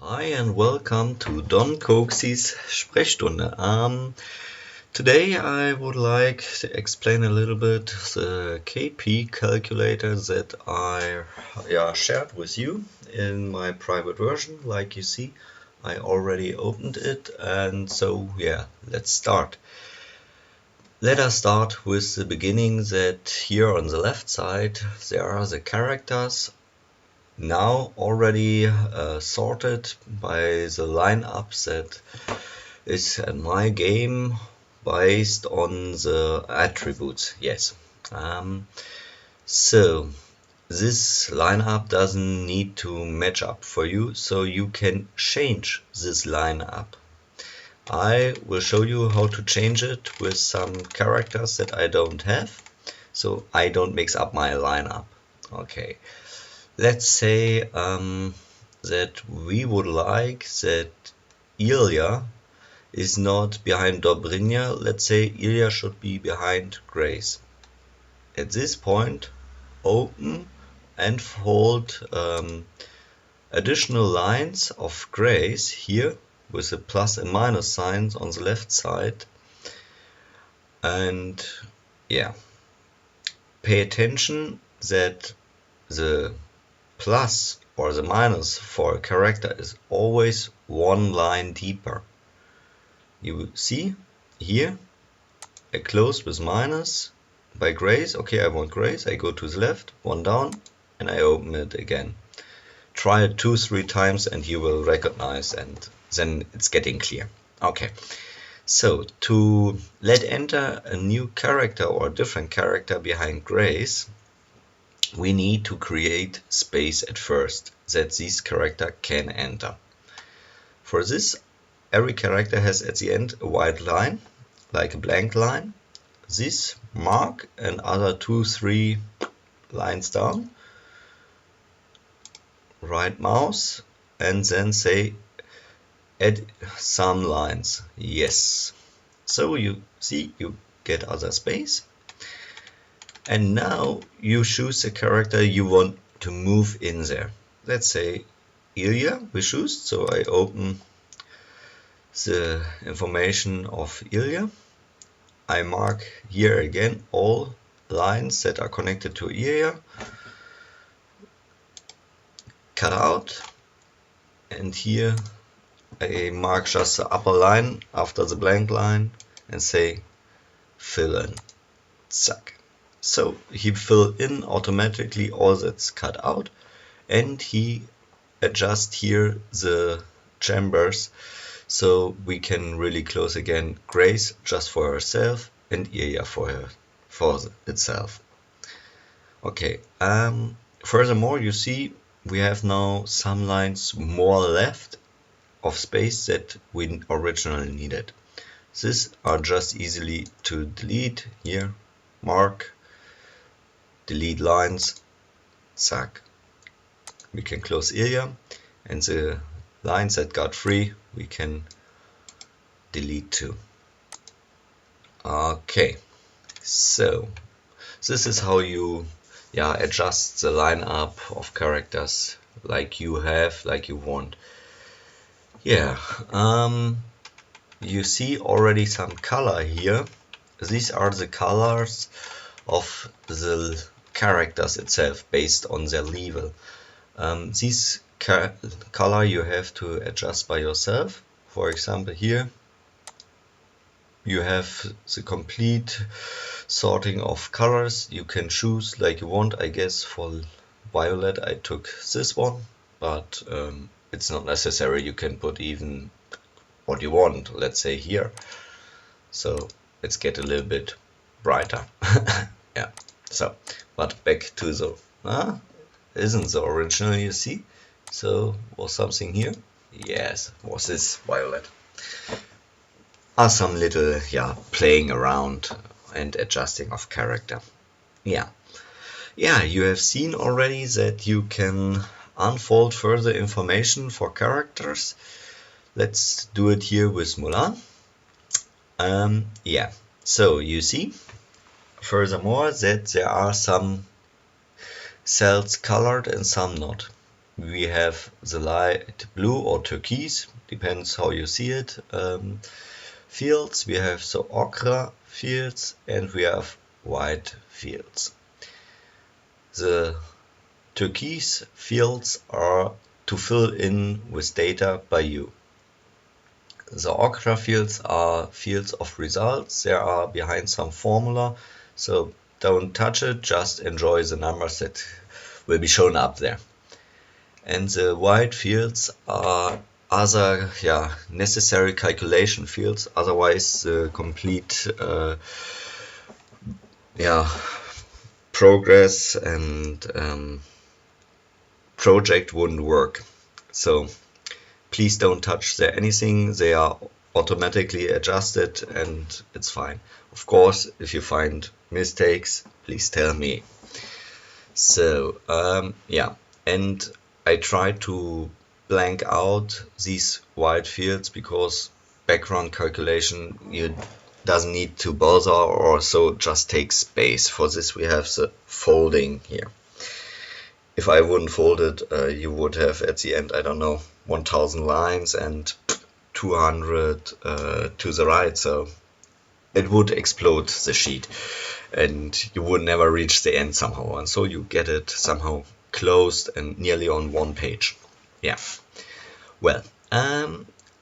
Hi and welcome to Don Cokes's Sprechstunde. Today I would like to explain a little bit the KP calculator that I shared with you in my private version. Like you see, I already opened it, and so let's start. Let us start with the beginning, that here on the left side there are the characters now already sorted by the lineup that is in my game based on the attributes. Yes. So this lineup doesn't need to match up for you, so you can change this lineup. I will show you how to change it with some characters that I don't have, so I don't mix up my lineup. Okay. Let's say that we would like that Ilya is not behind Dobrynya. Let's say Ilya should be behind Grace. At this point, open and fold additional lines of Grace here with the plus and minus signs on the left side. And pay attention that the plus or the minus for a character is always one line deeper. You see here, I close with minus by Grace. Okay, I want Grace. I go to the left, one down, and I open it again. Try it 2-3 times and you will recognize, and then it's getting clear. Okay, so to let enter a new character or a different character behind Grace, we need to create space at first that this character can enter. For this, every character has at the end a white line, like a blank line. This mark and other 2-3 lines down, right mouse, and then say add some lines. Yes. So you see you get other space. And now you choose the character you want to move in there. Let's say Ilya we choose, so I open the information of Ilya. I mark here again all lines that are connected to Ilya, cut out, and here I mark just the upper line after the blank line and say fill in. Zack. So he fill in automatically all that's cut out, and he adjusts here the chambers so we can really close again Grace just for herself and Ilya for itself. Okay, furthermore you see we have now some lines more left of space that we originally needed. These are just easily to delete. Here, mark, delete lines, zack. We can close Ilya, and the lines that got free we can delete too. Okay, so this is how you adjust the lineup of characters like you want. You see already some color here. These are the colors of the characters itself based on their level. This color you have to adjust by yourself. For example, here you have the complete sorting of colors. You can choose like you want. I guess for violet I took this one, but it's not necessary. You can put even what you want, let's say here. So let's get a little bit brighter. So but back to the isn't the original, you see. So was something here? Yes, was this violet. Some little playing around and adjusting of character. You have seen already that you can unfold further information for characters. Let's do it here with Mulan. So you see furthermore that there are some cells colored and some not. we have the light blue or turquoise, depends how you see it, fields, we have the ochre fields, and we have white fields. The turquoise fields are to fill in with data by you. The ochre fields are fields of results. They are behind some formula, so don't touch it, just enjoy the numbers that will be shown up there. And the white fields are other necessary calculation fields, otherwise the complete progress and project wouldn't work. So please don't touch anything, they are automatically adjusted and it's fine. Of course, if you find mistakes, please tell me. So and I try to blank out these white fields because background calculation you doesn't need to bother or so, just take space. For this we have the folding here. If I wouldn't fold it, you would have at the end, I don't know, 1000 lines and 200 to the right, so it would explode the sheet and you would never reach the end somehow, and so you get it somehow closed and nearly on one page. Yeah, well,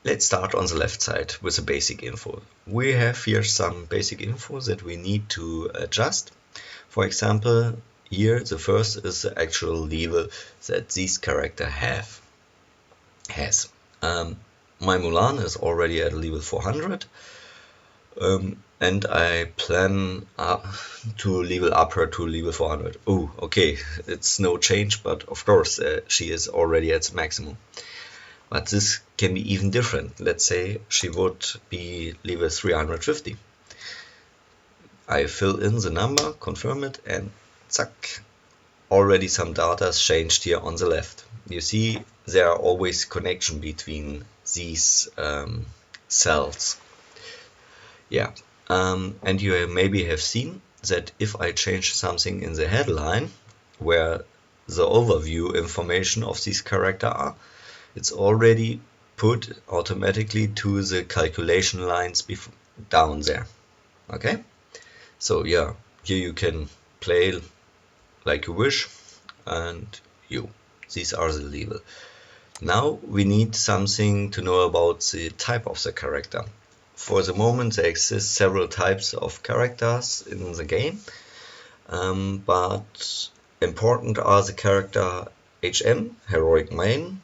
let's start on the left side with the basic info. We have here some basic info that we need to adjust. For example, here the first is the actual level that this character has. My Mulan is already at level 400, and I plan to level up her to level 400. Oh, okay, it's no change, but of course she is already at the maximum. But this can be even different. Let's say she would be level 350. I fill in the number, confirm it, and zack, already some data is changed here on the left. You see there are always connection between these cells. Yeah, and you maybe have seen that if I change something in the headline where the overview information of these characters are, it's already put automatically to the calculation lines down there. Okay, so yeah, here you can play like you wish, and these are the level. Now we need something to know about the type of the character. For the moment there exist several types of characters in the game, but important are the character HM, Heroic Main,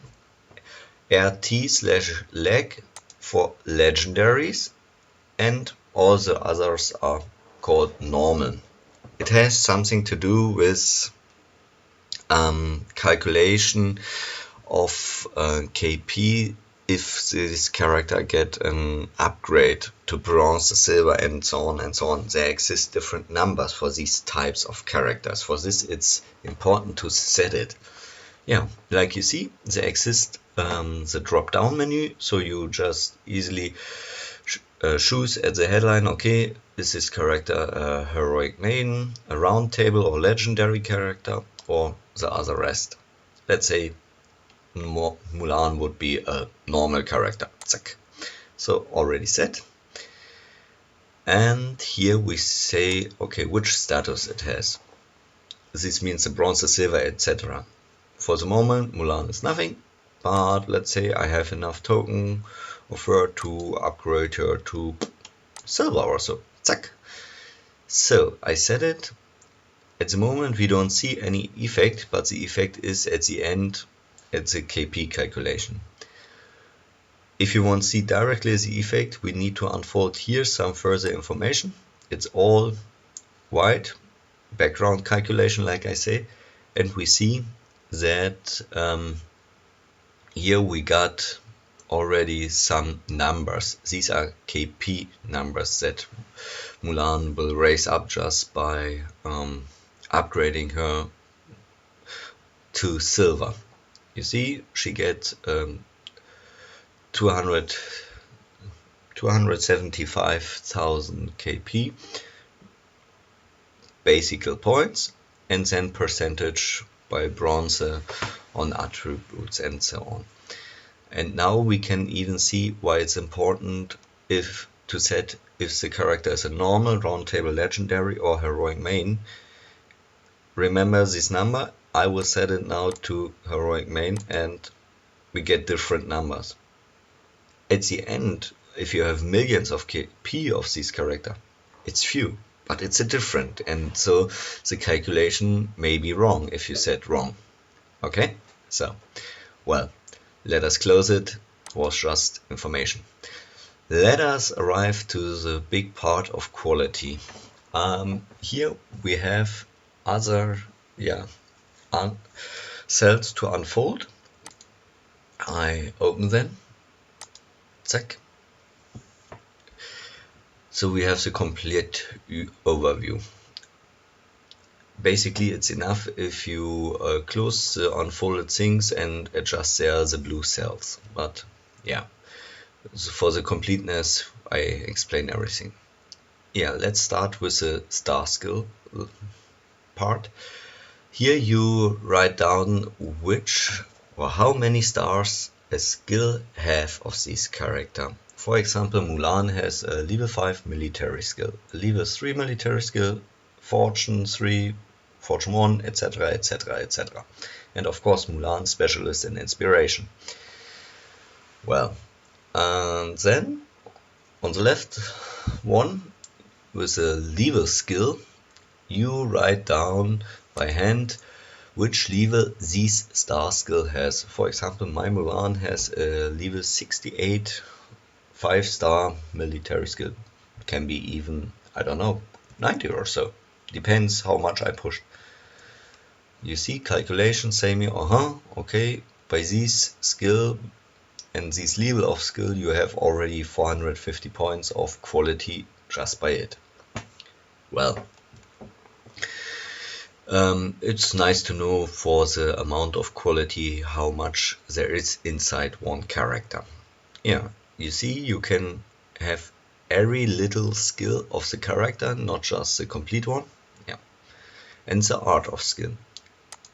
RT/leg for legendaries, and all the others are called normal. It has something to do with calculation of KP if this character get an upgrade to bronze, silver, and so on and so on. There exist different numbers for these types of characters. For this it's important to set it. Yeah, like you see, there exists the drop down menu, so you just easily choose at the headline, okay, is this character a heroic maiden, a round table or legendary character, or the other rest. Let's say Mulan would be a normal character. Zack. So already set. And here we say, okay, which status it has. This means the bronze, the silver, etc. For the moment, Mulan is nothing, but let's say I have enough token of her to upgrade her to silver or so. Zack. So I set it. At the moment we don't see any effect, but the effect is at the end at the KP calculation. If you want to see directly the effect, we need to unfold here some further information. It's all white, background calculation like I say, and we see that here we got already some numbers. These are KP numbers that Mulan will raise up just by upgrading her to silver. You see, she gets 275,000 KP basic points, and then percentage by bronze on attributes and so on. And now we can even see why it's important to set if the character is a normal, roundtable, legendary or heroic main. Remember this number, I will set it now to heroic main and we get different numbers. At the end, if you have millions of KP of this character, it's few, but it's a different, and so the calculation may be wrong if you set wrong. Okay, so, well, let us close it. It was just information. Let us arrive to the big part of quality. Here we have other cells to unfold. I open them. Zack. So we have the complete overview. Basically, it's enough if you close the unfolded things and adjust there the blue cells. But yeah, so for the completeness, I explain everything. Yeah, let's start with the star skill part. Here you write down which or how many stars a skill have of this character. For example, Mulan has a level 5 military skill, a level 3 military skill, Fortune 3, Fortune 1, etc, etc, etc. And of course Mulan specialist in inspiration. Well, and then on the left one with a level skill, you write down by hand which level this star skill has. For example, my Mulan has a level 68 5-star military skill. It can be even, I don't know, 90 or so. Depends how much I push. You see, calculation say me, okay, by this skill and this level of skill you have already 450 points of quality just by it. Well, it's nice to know for the amount of quality how much there is inside one character. Yeah, you see, you can have every little skill of the character, not just the complete one. Yeah, and the art of skill.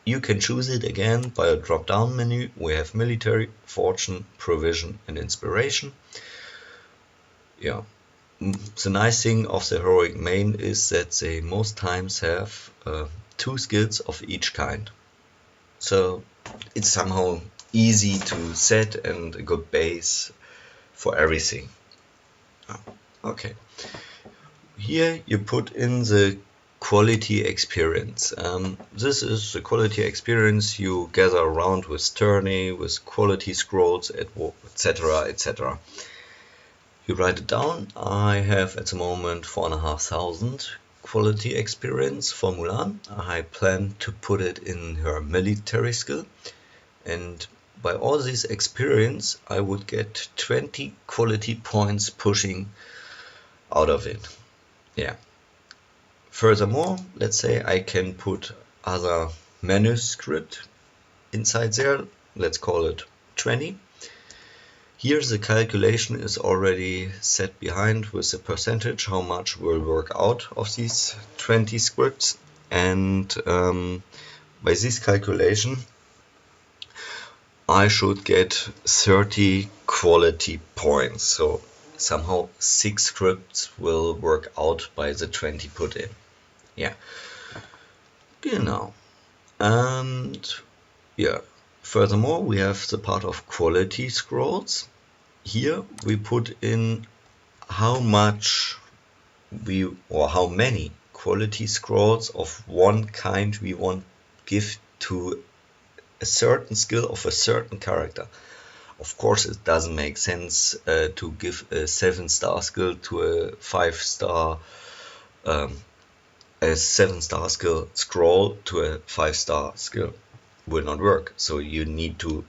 You can choose it again by a drop-down menu. We have military, fortune, provision, and inspiration. Yeah, the nice thing of the heroic main is that they most times have 2 skills of each kind. So it's somehow easy to set and a good base for everything. Okay, here you put in the quality experience. This is the quality experience you gather around with tourney, with quality scrolls, etc, etc. You write it down. I have at the moment 4,500 quality experience for Mulan. I plan to put it in her military skill, and by all this experience I would get 20 quality points pushing out of it. Yeah. Furthermore, let's say I can put other manuscript inside there. Let's call it 20. Here the calculation is already set behind with the percentage how much will work out of these 20 scripts, and by this calculation I should get 30 quality points. So somehow 6 scripts will work out by the 20 put in. Yeah, genau. And yeah, furthermore we have the part of quality scrolls. Here we put in how much or how many quality scrolls of one kind we want give to a certain skill of a certain character. Of course, it doesn't make sense to give a 7-star skill to a 5-star, a 7-star skill scroll to a 5-star skill. Will not work. So you need to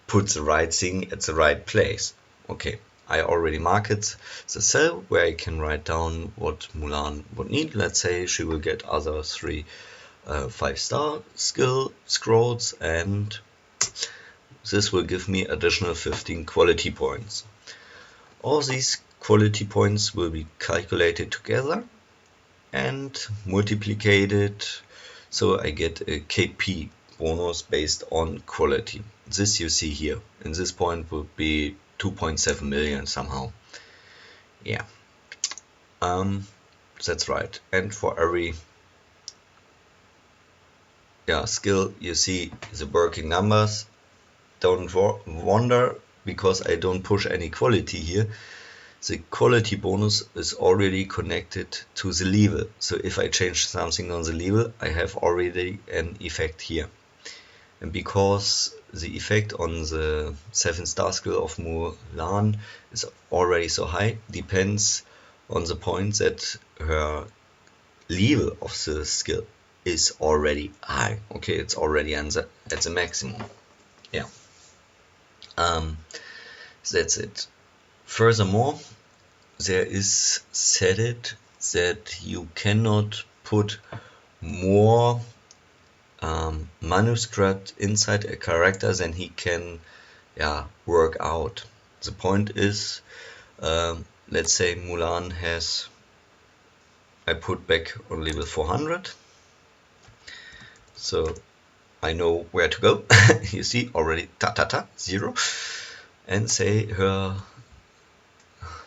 put the right thing at the right place. Okay, I already marked the cell where I can write down what Mulan would need. Let's say she will get other 3 5-star skill scrolls, and this will give me additional 15 quality points. All these quality points will be calculated together and multiplied, so I get a KP bonus based on quality. This you see here. In this point would be 2.7 million somehow. Yeah, that's right. And for every skill you see the working numbers. Don't wonder, because I don't push any quality here. The quality bonus is already connected to the level. So if I change something on the level, I have already an effect here. And because the effect on the 7-star skill of Mulan is already so high, depends on the point that her level of the skill is already high. Okay, it's already at the maximum. Yeah. That's it. Furthermore, there is said that you cannot put more manuscript inside a character than he can work out. The point is, let's say Mulan has, I put back on level 400, so I know where to go. You see already 0, and say her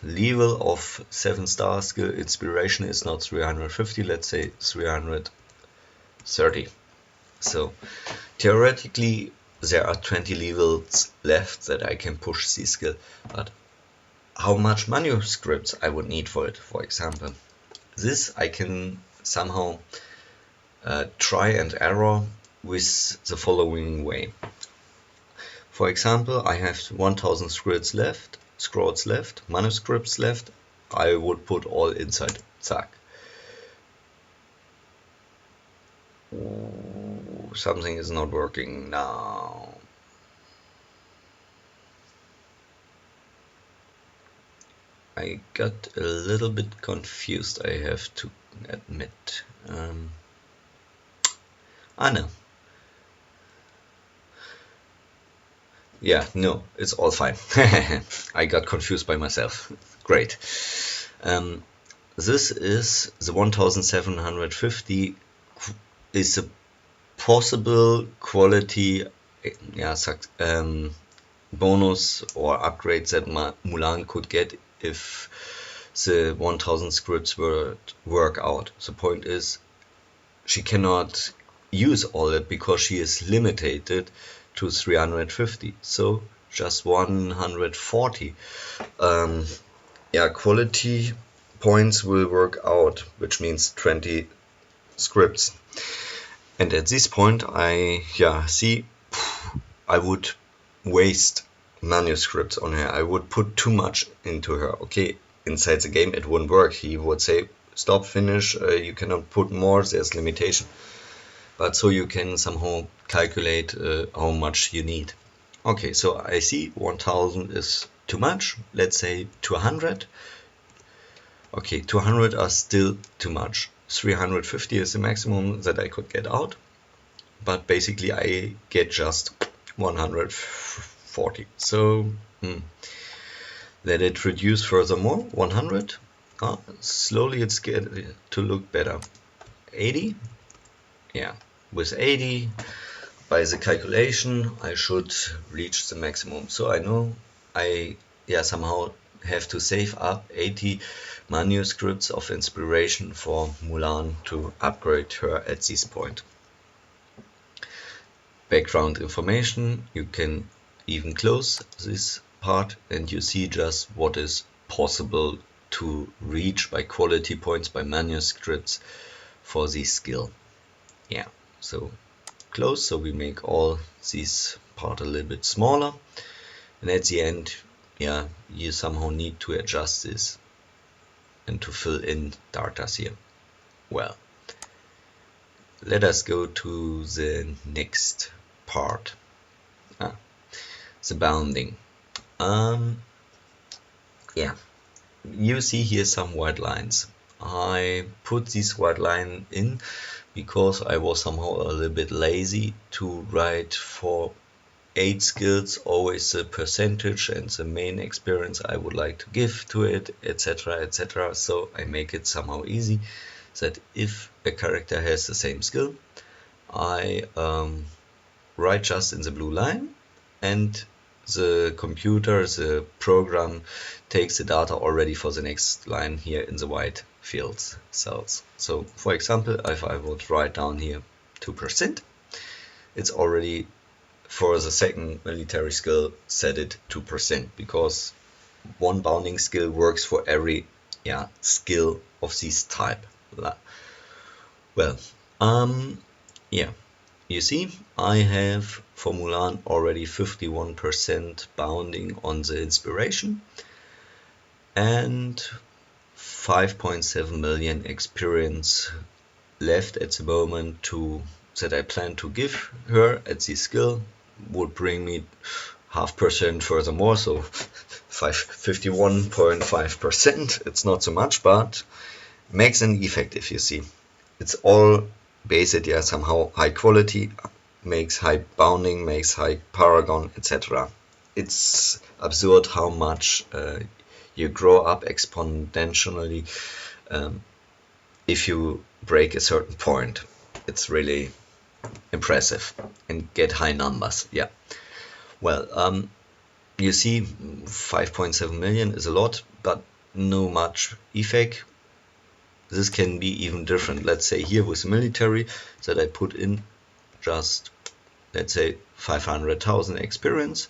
level of 7-star skill inspiration is not 350, let's say 330. So theoretically there are 20 levels left that I can push this skill, but how much manuscripts I would need for it, for example. This I can somehow try and error with the following way. For example, I have 1000 scrolls left, manuscripts left. I would put all inside. Zack. Something is not working now. I got a little bit confused, I have to admit. No. Yeah, no, it's all fine. I got confused by myself. Great. This is the 1750 is a possible quality bonus or upgrade that Mulan could get if the 1000 scripts would work out. The point is, she cannot use all that because she is limited to 350, so just 140 quality points will work out, which means 20 scripts. And at this point I see I would waste manuscripts on her. I would put too much into her. Okay, inside the game it wouldn't work. He would say stop, finish, you cannot put more, there's limitation. But so you can somehow calculate how much you need. Okay, so I see 1000 is too much. Let's say 200. Okay, 200 are still too much. 350 is the maximum that I could get out. But basically I get just 140. So let it reduce furthermore. 100. Slowly it's getting to look better. 80. Yeah, with 80, by the calculation, I should reach the maximum. So I know I somehow have to save up 80 manuscripts of inspiration for Mulan to upgrade her at this point. Background information, you can even close this part and you see just what is possible to reach by quality points, by manuscripts for this skill. Yeah, so close, so we make all this part a little bit smaller, and at the end you somehow need to adjust this and to fill in data here. Well, let us go to the next part, the bounding. You see here some white lines. I put this white line in because I was somehow a little bit lazy to write for 8 skills always the percentage and the main experience I would like to give to it, etc, etc. So I make it somehow easy that if a character has the same skill, I right just in the blue line, and the computer, the program, takes the data already for the next line here in the white fields cells. So for example, if I would write down here 2%, it's already for the second military skill set it 2%, because one bounding skill works for every skill of this type. Well, yeah, you see, I have for Mulan already 51% bounding on the inspiration and 5.7 million experience left at the moment that I plan to give her at the skill. Would bring me 0.5% furthermore, so 51.5%. It's not so much, but makes an effect, if you see. It's all based, somehow high quality, makes high bounding, makes high paragon, etc. It's absurd how much you grow up exponentially if you break a certain point. It's really impressive and get high numbers. Yeah. Well, you see, 5.7 million is a lot, but no much effect. This can be even different. Let's say here with military that I put in just, let's say, 500,000 experience.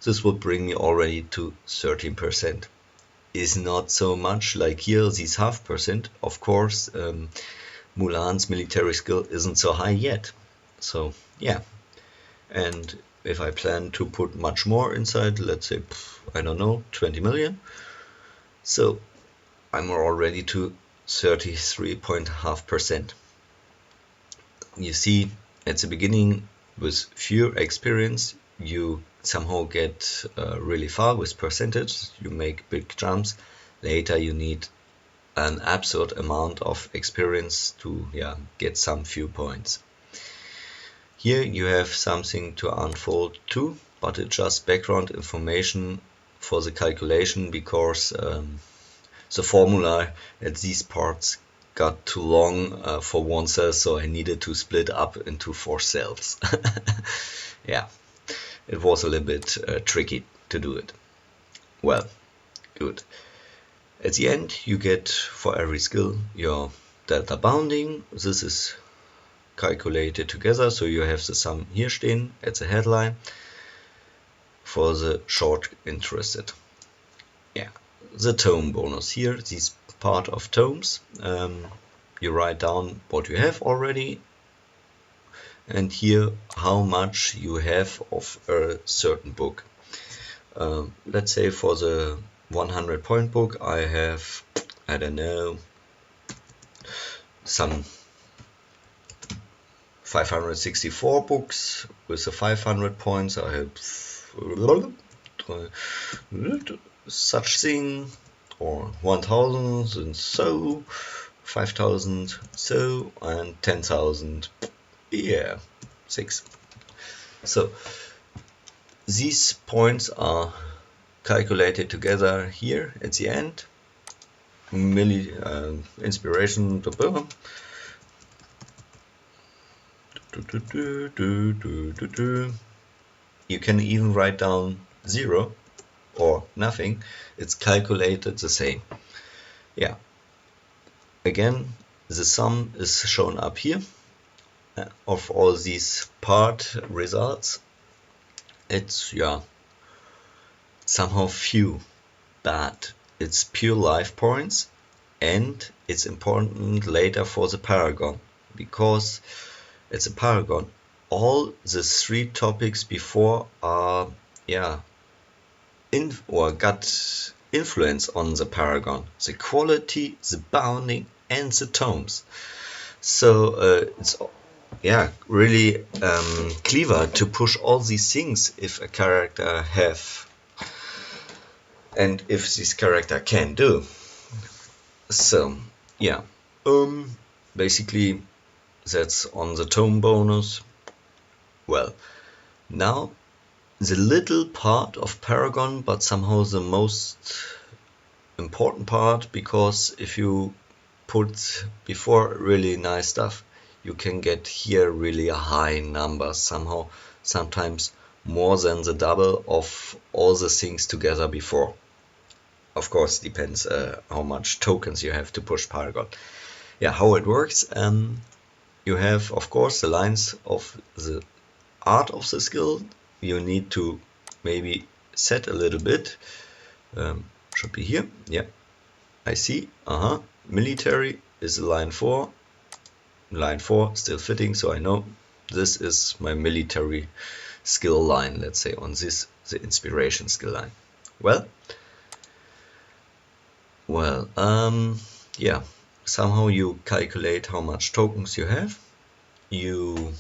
This would bring me already to 13%. Is not so much like here, this 0.5%. Of course, Mulan's military skill isn't so high yet. So yeah, and if I plan to put much more inside, let's say, I don't know, 20 million. So I'm already to 33.5%. You see, at the beginning, with fewer experience, you somehow get really far with percentage. You make big jumps. Later, you need an absurd amount of experience to get some few points. Here you have something to unfold too, but it's just background information for the calculation, because the formula at these parts got too long for one cell, so I needed to split up into 4 cells. Yeah, it was a little bit tricky to do it. Well, good. At the end, you get for every skill your delta bounding. This is calculated together, so you have the sum here stehen at the headline for the short interested. Yeah, the tome bonus here, this part of tomes, you write down what you have already, and here how much you have of a certain book. Let's say for the 100 point book I have, I don't know, some 564 books with the 500 points. I have such thing, or 1000 and so, 5000 so, and 10,000, yeah, 6. So these points are calculated together here at the end. Inspiration. You can even write down 0 or nothing. It's calculated the same. Yeah. Again, the sum is shown up here of all these part results. It's somehow few, but it's pure life points, and it's important later for the paragon, because it's a paragon. All the 3 topics before are got influence on the paragon: the quality, the bounding, and the tomes. So it's really clever to push all these things if a character have, and if this character can do. So yeah, basically that's on the tome bonus. Well, now the little part of paragon, but somehow the most important part, because if you put before really nice stuff, you can get here really a high number. Somehow sometimes more than the double of all the things together before. Of course, depends how much tokens you have to push Paragon. Yeah, how it works. You have, of course, the lines of the art of the skill. You need to maybe set a little bit. Should be here. Yeah, I see. Military is line 4. Line 4 still fitting, so I know this is my military skill line, let's say, on this, the inspiration skill line. Yeah, somehow you calculate how much tokens you have. You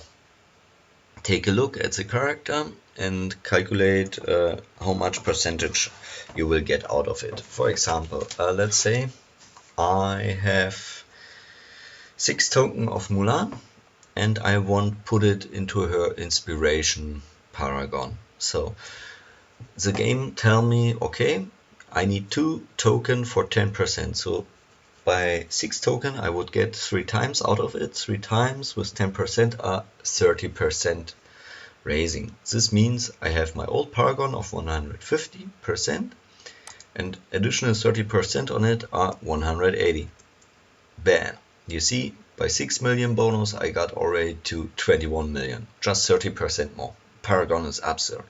take a look at the character and calculate how much percentage you will get out of it. For example, let's say I have 6 tokens of Mulan and I want put it into her inspiration paragon. So the game tell me, okay, I need 2 token for 10%. So by 6 token I would get 3 times out of it. 3 times with 10% are 30% raising. This means I have my old paragon of 150% and additional 30% on it are 180. Bam! You see, by 6 million bonus I got already to 21 million. Just 30% more. Paragon is absurd.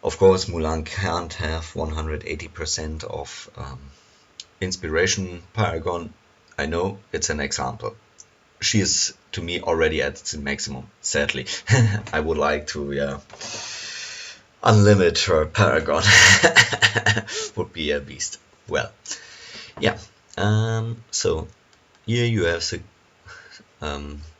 Of course, Mulan can't have 180% of inspiration paragon. I know it's an example. She is to me already at the maximum, sadly. I would like to unlimit her paragon. Would be a beast. Well, yeah. So here you have the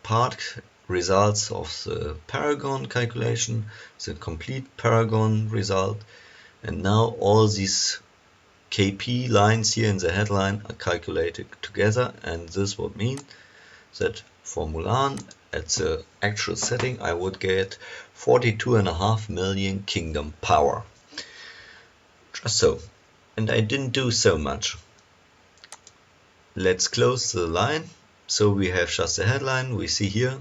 part results of the paragon calculation, the complete paragon result, and now all these KP lines here in the headline are calculated together, and this would mean that for Mulan at the actual setting I would get 42.5 million kingdom power. Just so. And I didn't do so much. Let's close the line. So we have just the headline. We see here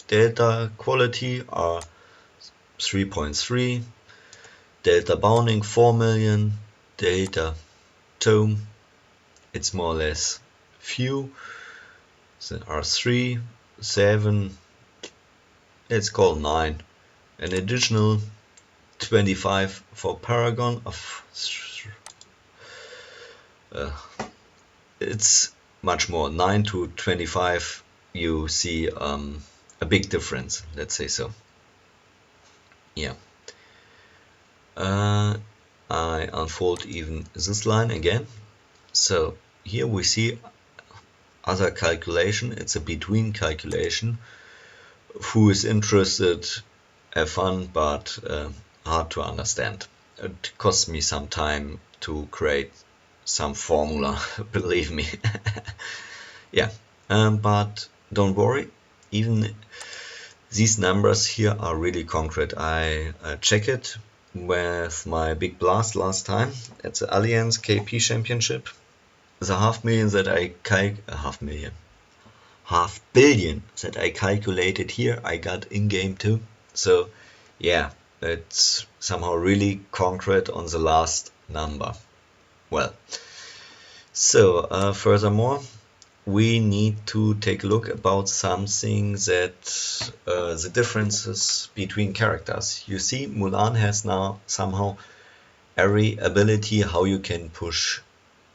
delta quality are 3.3, delta bounding 4 million, delta tome, it's more or less few. Then are 3, 7, let's call 9, an additional 25 for paragon of it's much more. 9 to 25 you see a big difference, let's say so. Yeah, I unfold even this line again. So here we see other calculation. It's a between calculation. Who is interested, have fun, but hard to understand. It costs me some time to create some formula, believe me. Yeah, but don't worry, even these numbers here are really concrete. I check it with my big blast last time at the Allianz KP Championship. The half billion that I calculated here, I got in game too. So yeah, it's somehow really concrete on the last number. Well, so furthermore, we need to take a look about something that the differences between characters. You see, Mulan has now somehow every ability how you can push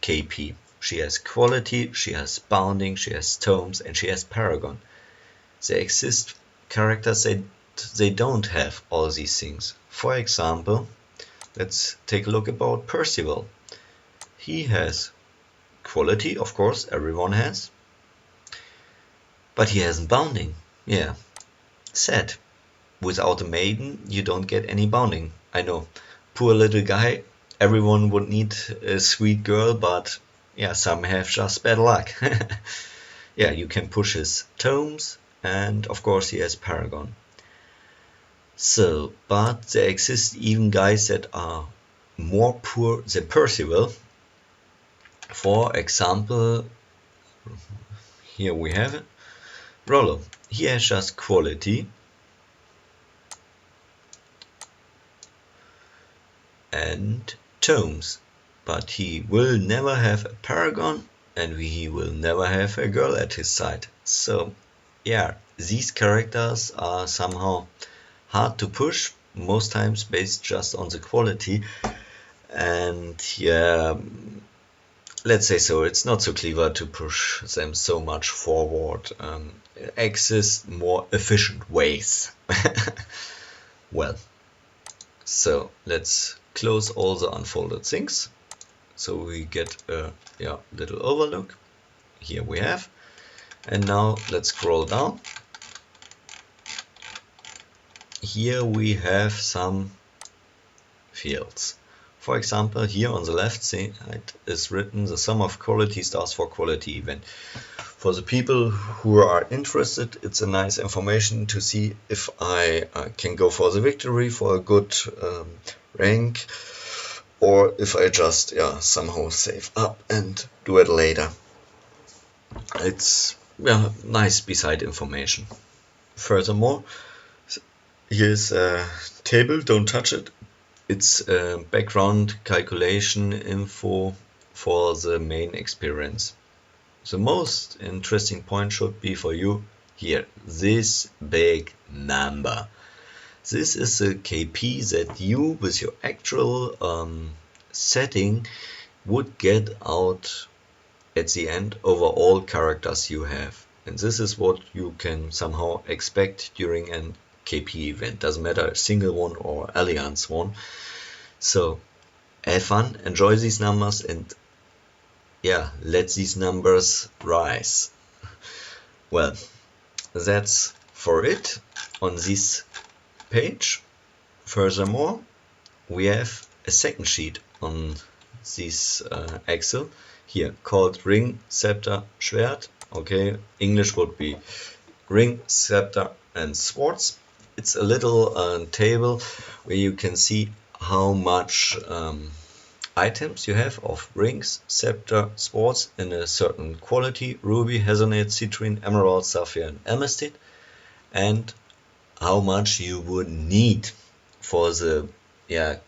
KP. She has quality, she has bounding, she has tomes, and she has paragon. There exist characters that they don't have all these things. For example, let's take a look about Percival. He has quality, of course, everyone has, but he hasn't bounding. Yeah, sad. Without a maiden, you don't get any bounding. I know, poor little guy. Everyone would need a sweet girl, but yeah, some have just bad luck. Yeah, you can push his tomes, and of course he has paragon. So, but there exist even guys that are more poor than Percival. For example, here we have it. Rollo. He has just quality, and tomes, but he will never have a paragon and he will never have a girl at his side. So yeah, these characters are somehow hard to push, most times based just on the quality, and yeah, let's say so, it's not so clever to push them so much forward. Exist more efficient ways. Well, so let's close all the unfolded things so we get a little overlook. Here we have, and now let's scroll down. Here we have some fields. For example, here on the left side is written the sum of quality stars for quality event. For the people who are interested, it's a nice information to see if I can go for the victory for a good rank, or if I just somehow save up and do it later. It's nice beside information. Furthermore, here's a table, don't touch it. It's background calculation info for the main experience. The most interesting point should be for you here, this big number. This is the KP that you, with your actual setting, would get out at the end over all characters you have. And this is what you can somehow expect during an KP event. Doesn't matter, single one or alliance one. So have fun, enjoy these numbers, and let these numbers rise. Well, that's for it on this page. Furthermore, we have a second sheet on this Excel here called Ring, Scepter, Schwert. Okay, English would be Ring, Scepter and Swords. It's a little table where you can see how much items you have of rings, scepter, swords in a certain quality: ruby, hazelnut, citrine, emerald, sapphire and amethyst, and how much you would need for the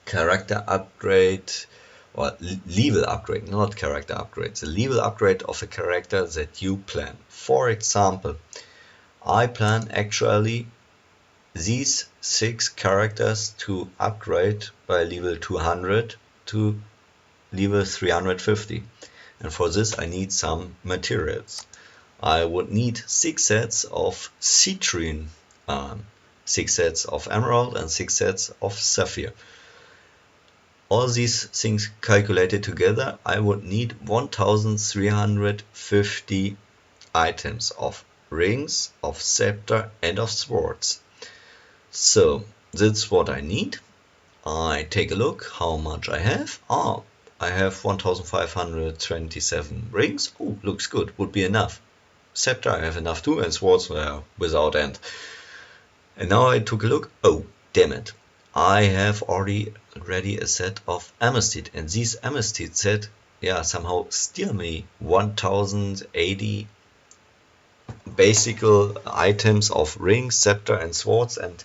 character upgrade or level upgrade, not character upgrade, the level upgrade of a character that you plan. For example, I plan actually these 6 characters to upgrade by level 200 to level 350, and for this I need some materials. I would need 6 sets of citrine, 6 sets of emerald and 6 sets of sapphire. All these things calculated together, I would need 1350 items of rings, of scepter and of swords. So that's what I need. I take a look how much I have. I have 1527 rings. Oh, looks good, would be enough. Scepter I have enough too, and swords without end. And now I took a look. Oh, damn it. I have already a set of amethyst, and these amethyst set somehow steal me 1080 basic items of rings, scepter and swords, and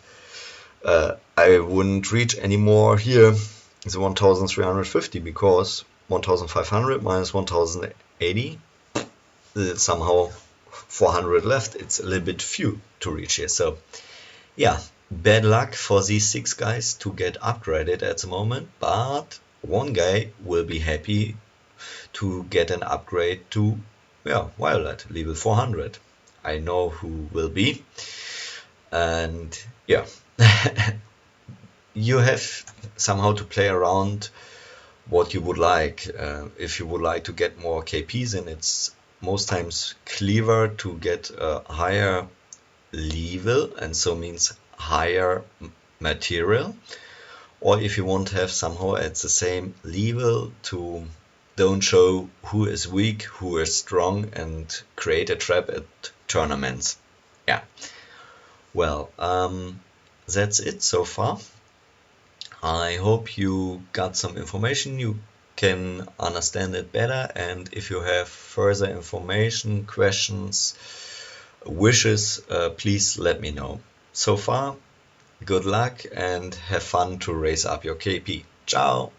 I wouldn't reach anymore here the 1350, because 1500 minus 1080, somehow 400 left. It's a little bit few to reach here. So bad luck for these 6 guys to get upgraded at the moment, but one guy will be happy to get an upgrade to Violet, level 400. I know who will be, and you have somehow to play around what you would like. If you would like to get more KPs, then it's most times clever to get a higher level, and so means higher material. Or if you want to have somehow at the same level to don't show who is weak, who is strong, and create a trap at tournaments. Well, that's it so far. I hope you got some information, you can understand it better, and if you have further information, questions, wishes, please let me know. So far, good luck and have fun to raise up your KP. Ciao!